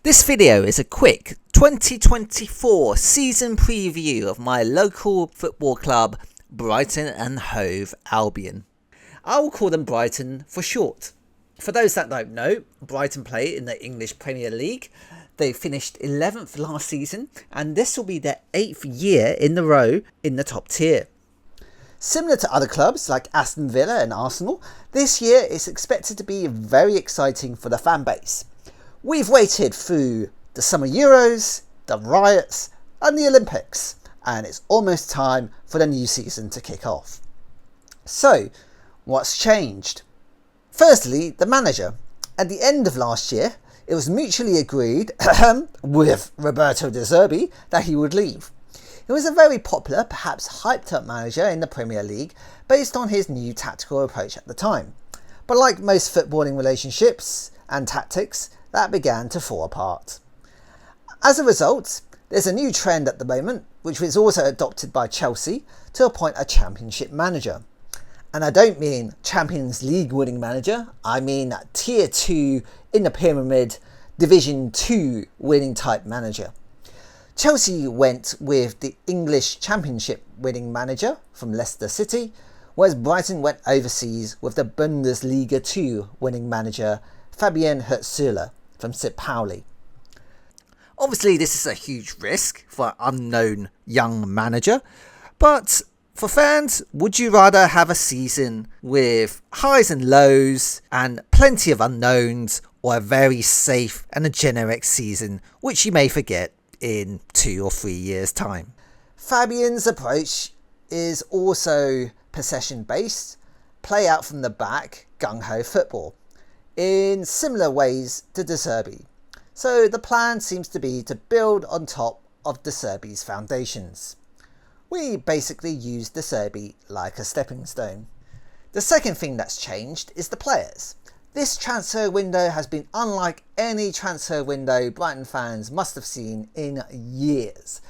This video is a quick 2024 season preview of my local football club, Brighton and Hove Albion. I will call them Brighton for short. For those that don't know, Brighton play in the English Premier League. They finished 11th last season and this will be their 8th year in a row in the top tier. Similar to other clubs like Aston Villa and Arsenal, this year is expected to be very exciting for the fan base. We've waited through the Summer Euros, the riots and the Olympics, and it's almost time for the new season to kick off. So, what's changed? Firstly, the manager. At the end of last year, it was mutually agreed with Roberto De Zerbi that he would leave. He was a very popular, perhaps hyped up manager in the Premier League based on his new tactical approach at the time. But like most footballing relationships and tactics, that began to fall apart. As a result, there's a new trend at the moment, which was also adopted by Chelsea, to appoint a championship manager. And I don't mean Champions League winning manager, I mean Tier 2 in the pyramid, Division 2 winning type manager. Chelsea went with the English Championship winning manager from Leicester City, whereas Brighton went overseas with the Bundesliga 2 winning manager Fabian Hürzeler from St. Pauli. Obviously this is a huge risk for an unknown young manager, but for fans, would you rather have a season with highs and lows and plenty of unknowns, or a very safe and a generic season which you may forget in 2 or 3 years' time? Fabian's approach is also possession based, play out from the back, gung-ho football, in similar ways to De Zerbi. So the plan seems to be to build on top of De Zerbi's foundations. We basically use De Zerbi like a stepping stone. The second thing that's changed is the players. This transfer window has been unlike any transfer window Brighton fans must have seen in years.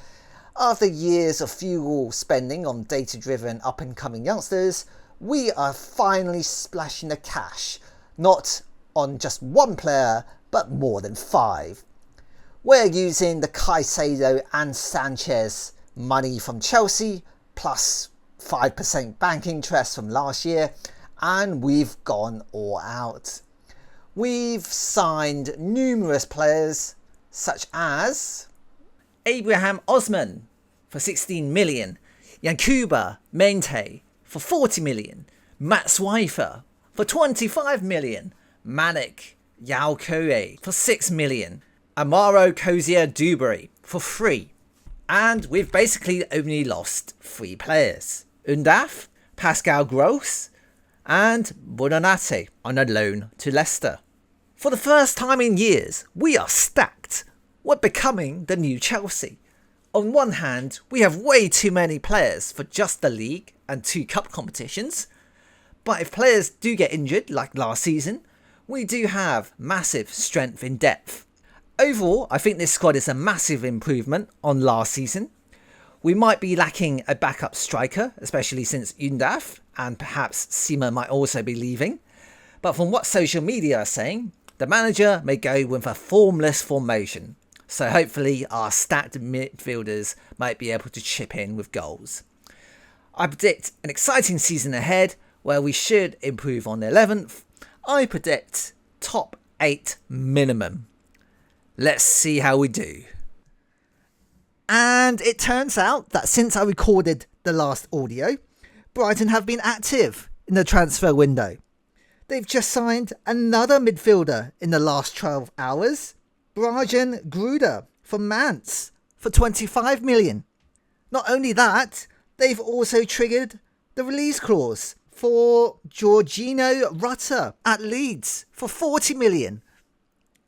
After years of frugal spending on data-driven up-and-coming youngsters, we are finally splashing the cash, not on just one player, but more than 5. We're using the Caicedo and Sanchez money from Chelsea, plus 5% bank interest from last year, and we've gone all out. We've signed numerous players such as Abraham Osman for 16 million, Yankuba Minteh for 40 million, Matt Swifer for 25 million, Manik Yaokoe for 6 million, Amaro Cozier Dewberry for 3. And we've basically only lost 3 players. Undaf, Pascal Gross and Bonanate on a loan to Leicester. For the first time in years, we are stacked. We're becoming the new Chelsea. On one hand, we have way too many players for just the league and 2 cup competitions. But if players do get injured like last season, we do have massive strength in depth. Overall, I think this squad is a massive improvement on last season. We might be lacking a backup striker, especially since Undaf and perhaps Sima might also be leaving. But from what social media are saying, the manager may go with a formless formation. So hopefully our stacked midfielders might be able to chip in with goals. I predict an exciting season ahead where we should improve on 11th. I predict top 8 minimum. Let's see how we do. And it turns out that since I recorded the last audio, Brighton have been active in the transfer window. They've just signed another midfielder in the last 12 hours, Brian Gruder from Mainz for 25 million. Not only that, they've also triggered the release clause for Georgino Rutter at Leeds for 40 million.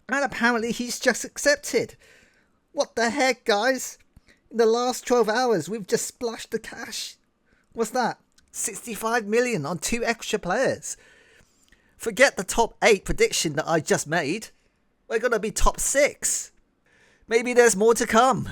And apparently he's just accepted. What the heck, guys? In the last 12 hours, we've just splashed the cash. What's that? 65 million on 2 extra players. Forget the top 8 prediction that I just made. We're going to be top 6. Maybe there's more to come.